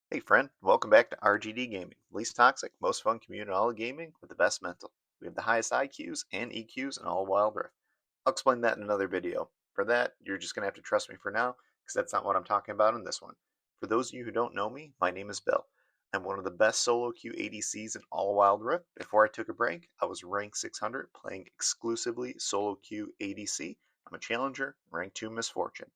Hey friend, welcome back to RGD Gaming. Least toxic, most fun community in all of gaming with the best mental. We have the highest IQs and EQs in all of Wild Rift. I'll explain that in another video. For that, you're just going to have to trust me for now, because that's not what I'm talking about in this one. For those of you who don't know me, my name is Bill. I'm one of the best solo queue ADCs in all of Wild Rift. Before I took a break, I was rank 600 playing exclusively solo queue ADC. I'm a challenger, rank 2 Misfortune.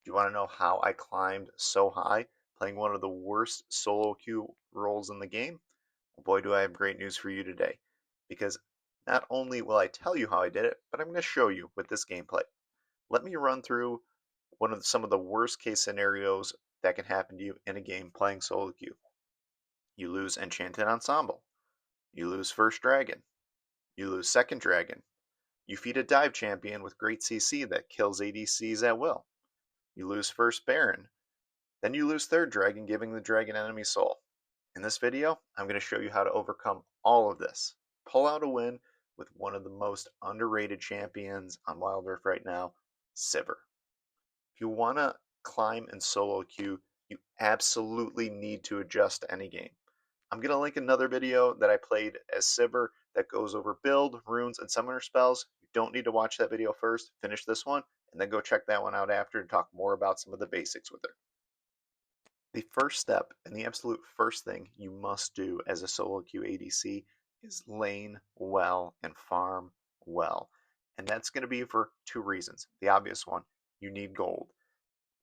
Do you want to know how I climbed so high, playing one of the worst solo queue roles in the game? Well, boy, do I have great news for you today. Because not only will I tell you how I did it, but I'm going to show you with this gameplay. Let me run through some of the worst case scenarios that can happen to you in a game playing solo queue. You lose Enchanted Ensemble. You lose First Dragon. You lose Second Dragon. You feed a dive champion with great CC that kills ADCs at will. You lose First Baron. Then you lose Third Dragon, giving the dragon enemy soul. In this video, I'm going to show you how to overcome all of this. Pull out a win with one of the most underrated champions on Wild Rift right now, Sivir. If you want to climb in solo queue, you absolutely need to adjust to any game. I'm going to link another video that I played as Sivir that goes over build, runes, and summoner spells. You don't need to watch that video first. Finish this one, and then go check that one out after and talk more about some of the basics with it. The first step and the absolute first thing you must do as a solo queue ADC is lane well and farm well. And that's going to be for two reasons. The obvious one, you need gold.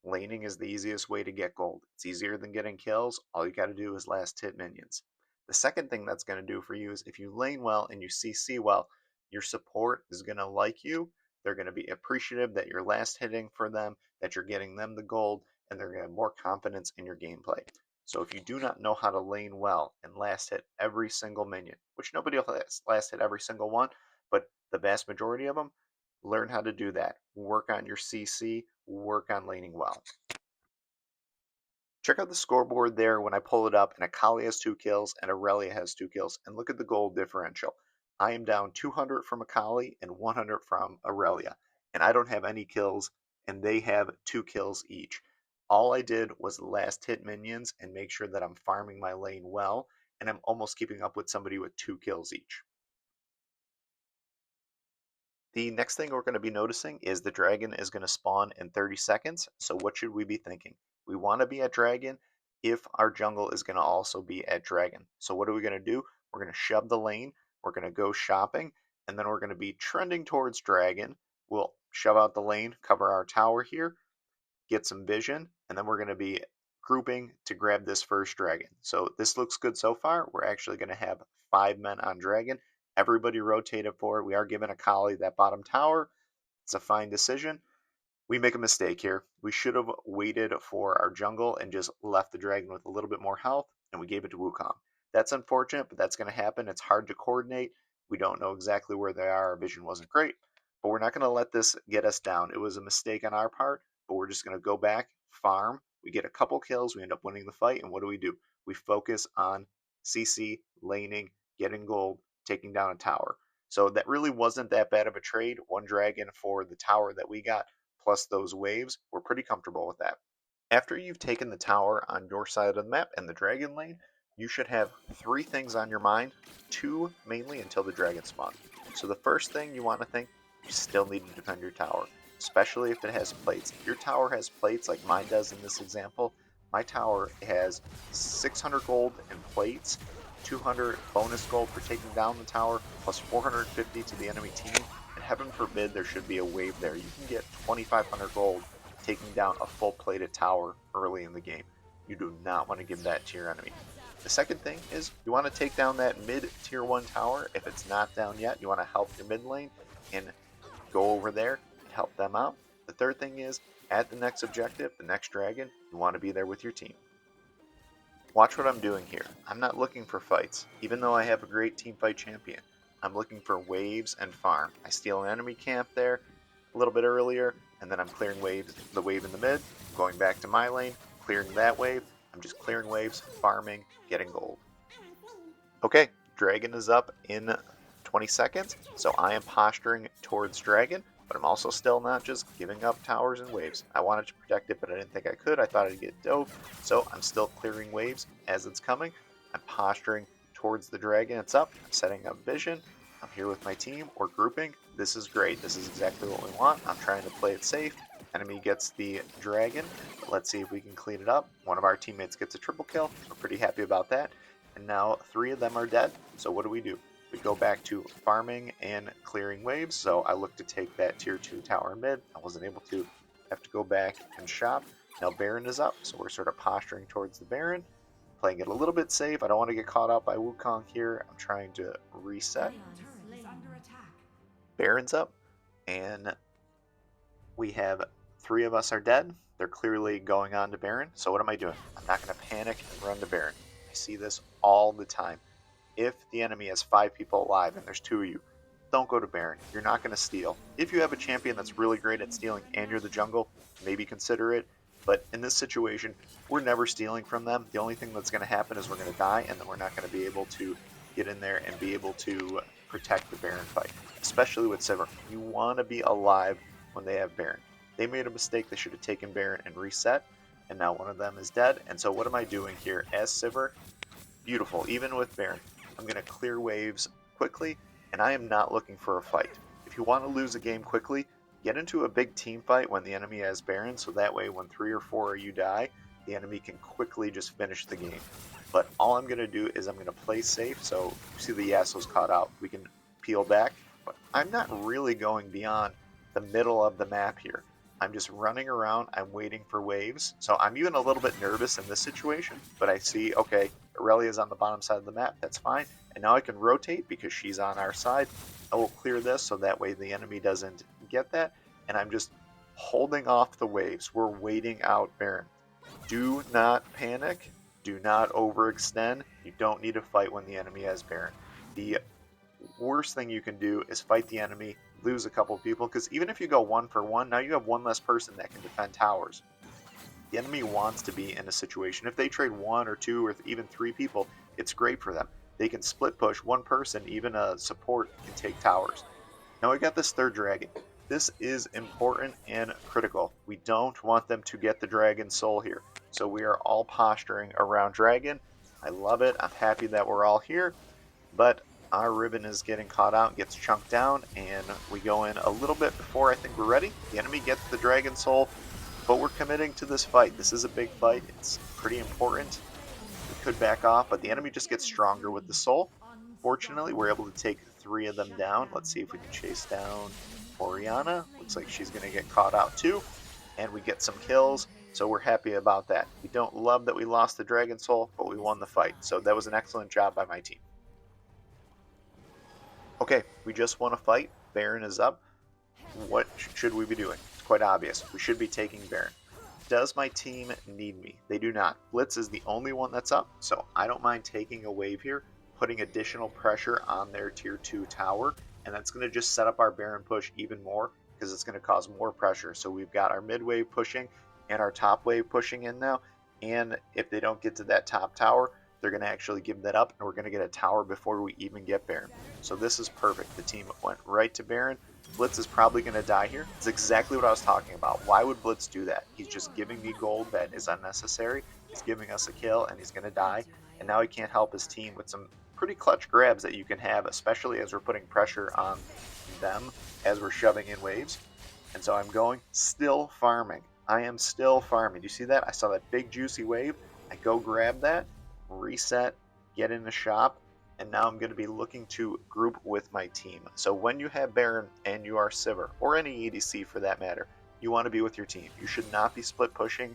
Laning is the easiest way to get gold. It's easier than getting kills. All you got to do is last hit minions. The second thing that's going to do for you is if you lane well and you CC well, your support is going to like you. They're going to be appreciative that you're last hitting for them, that you're getting them the gold, and they're going to have more confidence in your gameplay. So if you do not know how to lane well and last hit every single minion, which nobody will last hit every single one, but the vast majority of them, learn how to do that. Work on your CC, work on laning well. Check out the scoreboard there when I pull it up, and Akali has 2 kills and Aurelia has 2 kills, and look at the gold differential. I am down 200 from Akali and 100 from Aurelia, and I don't have any kills, and they have 2 kills each. All I did was last hit minions and make sure that I'm farming my lane well, and I'm almost keeping up with somebody with 2 kills each. The next thing we're going to be noticing is the dragon is going to spawn in 30 seconds. So what should we be thinking? We want to be at dragon if our jungle is going to also be at dragon. So what are we going to do? We're going to shove the lane. We're going to go shopping. And then we're going to be trending towards dragon. We'll shove out the lane, cover our tower here, get some vision. And then we're going to be grouping to grab this first dragon. So this looks good so far. We're actually going to have 5 men on dragon. Everybody rotated forward. We are giving Akali that bottom tower. It's a fine decision. We make a mistake here. We should have waited for our jungle and just left the dragon with a little bit more health, and we gave it to Wukong. That's unfortunate, but that's going to happen. It's hard to coordinate. We don't know exactly where they are. Our vision wasn't great, but we're not going to let this get us down. It was a mistake on our part, but we're just going to go back, farm. We get a couple kills. We end up winning the fight, and what do? We focus on CC, laning, getting gold, taking down a tower. So that really wasn't that bad of a trade. 1 dragon for the tower that we got, plus those waves. We're pretty comfortable with that. After you've taken the tower on your side of the map and the dragon lane, you should have 3 things on your mind, 2 mainly until the dragon spawn. So the first thing you want to think, you still need to defend your tower, especially if it has plates. If your tower has plates like mine does in this example, my tower has 600 gold in plates, 200 bonus gold for taking down the tower, plus 450 to the enemy team, and heaven forbid there should be a wave there. You can get 2,500 gold taking down a full plated tower early in the game. You do not want to give that to your enemy. The second thing is you want to take down that mid tier 1 tower. If it's not down yet, you want to help your mid lane and go over there and help them out. The third thing is at the next objective, the next dragon, you want to be there with your team. Watch what I'm doing here. I'm not looking for fights, even though I have a great teamfight champion. I'm looking for waves and farm. I steal an enemy camp there a little bit earlier, and then I'm clearing waves, the wave in the mid, going back to my lane, clearing that wave. I'm just clearing waves, farming, getting gold. Okay, dragon is up in 20 seconds, so I am posturing towards dragon. but I'm also still not just giving up towers and waves. I wanted to protect it, but I didn't think I could. I thought I'd get dove, so I'm still clearing waves as it's coming. I'm posturing towards the dragon. It's up. I'm setting up vision. I'm here with my team. We're grouping. This is great. This is exactly what we want. I'm trying to play it safe. Enemy gets the dragon. Let's see if we can clean it up. One of our teammates gets a triple kill. We're pretty happy about that. And now 3 of them are dead. So what do? We go back to farming and clearing waves. So I look to take that tier 2 tower mid. I wasn't able to. Have to go back and shop. Now Baron is up. So we're sort of posturing towards the Baron. Playing it a little bit safe. I don't want to get caught out by Wukong here. I'm trying to reset. Baron's up. And we have 3 of us are dead. They're clearly going on to Baron. So what am I doing? I'm not going to panic and run to Baron. I see this all the time. If the enemy has 5 people alive and there's 2 of you, don't go to Baron. You're not going to steal. If you have a champion that's really great at stealing and you're the jungle, maybe consider it. But in this situation, we're never stealing from them. The only thing that's going to happen is we're going to die, and then we're not going to be able to get in there and be able to protect the Baron fight. Especially with Sivir. You want to be alive when they have Baron. They made a mistake. They should have taken Baron and reset. And now one of them is dead. And so what am I doing here as Sivir? Beautiful. Even with Baron, I'm going to clear waves quickly, and I am not looking for a fight. If you want to lose a game quickly, get into a big team fight when the enemy has Baron, so that way when 3 or 4 of you die, the enemy can quickly just finish the game. But all I'm going to do is I'm going to play safe, so you see the Yasuo's caught out. We can peel back, but I'm not really going beyond the middle of the map here. I'm just running around, I'm waiting for waves, so I'm even a little bit nervous in this situation, but I see, okay, Aurelia is on the bottom side of the map, that's fine, and now I can rotate because she's on our side. I will clear this so that way the enemy doesn't get that, and I'm just holding off the waves. We're waiting out Baron. Do not panic, do not overextend, you don't need to fight when the enemy has Baron. The worst thing you can do is fight the enemy, lose a couple of people, because even if you go 1 for 1, now you have 1 less person that can defend towers. The enemy wants to be in a situation. If they trade 1 or 2 or even 3 people, it's great for them. They can split push 1 person, even a support can take towers. Now we got this 3rd dragon. This is important and critical. We don't want them to get the dragon soul here. So we are all posturing around dragon. I love it. I'm happy that we're all here. But our ribbon is getting caught out, gets chunked down, and we go in a little bit before I think we're ready. The enemy gets the dragon soul, but we're committing to this fight. This is a big fight. It's pretty important. We could back off, but the enemy just gets stronger with the soul. Fortunately, we're able to take 3 of them down. Let's see if we can chase down Oriana. Looks like she's going to get caught out too. And we get some kills, so we're happy about that. We don't love that we lost the dragon soul, but we won the fight. So that was an excellent job by my team. Okay, we just won a fight. Baron is up. What should we be doing? It's quite obvious. We should be taking Baron. Does my team need me? They do not. Blitz is the only one that's up, so I don't mind taking a wave here, putting additional pressure on their tier 2 tower, and that's going to just set up our Baron push even more because it's going to cause more pressure. So we've got our mid wave pushing and our top wave pushing in now, and if they don't get to that top tower, they're going to actually give that up, and we're going to get a tower before we even get Baron. So this is perfect. The team went right to Baron. Blitz is probably going to die here. It's exactly what I was talking about. Why would Blitz do that? He's just giving me gold that is unnecessary. He's giving us a kill, and he's going to die. And now he can't help his team with some pretty clutch grabs that you can have, especially as we're putting pressure on them as we're shoving in waves. And so I'm going, still farming. I am still farming. Do you see that? I saw that big juicy wave. I go grab that, reset, get in the shop, and now I'm going to be looking to group with my team. So when you have Baron and you are Sivir, or any EDC for that matter, you want to be with your team. You should not be split pushing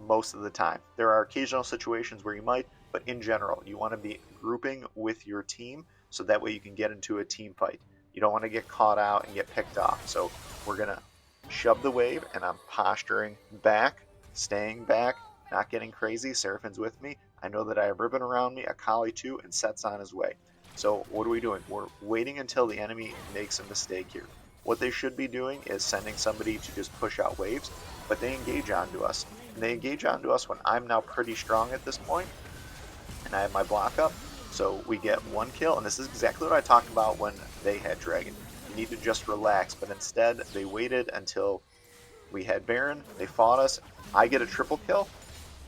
most of the time. There are occasional situations where you might, but in general, you want to be grouping with your team so that way you can get into a team fight. You don't want to get caught out and get picked off. So we're going to shove the wave, and I'm posturing back, staying back, not getting crazy. Seraphin's with me. I know that I have Ribbon around me, Akali too, and Set's on his way. So what are we doing? We're waiting until the enemy makes a mistake here. What they should be doing is sending somebody to just push out waves, but they engage onto us. And they engage onto us when I'm now pretty strong at this point, and I have my block up. So we get 1 kill, and this is exactly what I talked about when they had Dragon. need to just relax, but instead they waited until we had Baron, they fought us, I get a triple kill,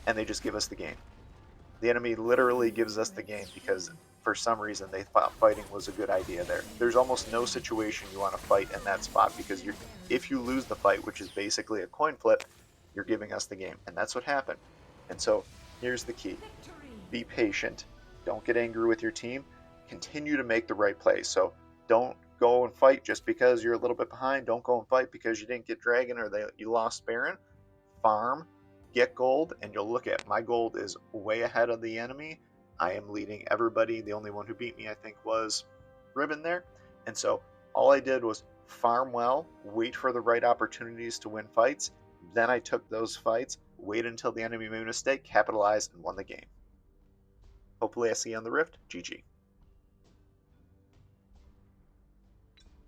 and they just give us the game. The enemy literally gives us the game because for some reason they thought fighting was a good idea there. There's almost no situation you want to fight in that spot because if you lose the fight, which is basically a coin flip, you're giving us the game. And that's what happened. And so here's the key. Be patient. Don't get angry with your team. Continue to make the right plays. So don't go and fight just because you're a little bit behind. Don't go and fight because you didn't get Dragon or you lost Baron. Farm, get gold, and you'll look at my gold is way ahead of the enemy. I am leading everybody. The only one who beat me, I think, was Ribbon there. And so all I did was farm well, wait for the right opportunities to win fights. Then I took those fights, wait until the enemy made a mistake, capitalized, and won the game. Hopefully I see you on the Rift. GG.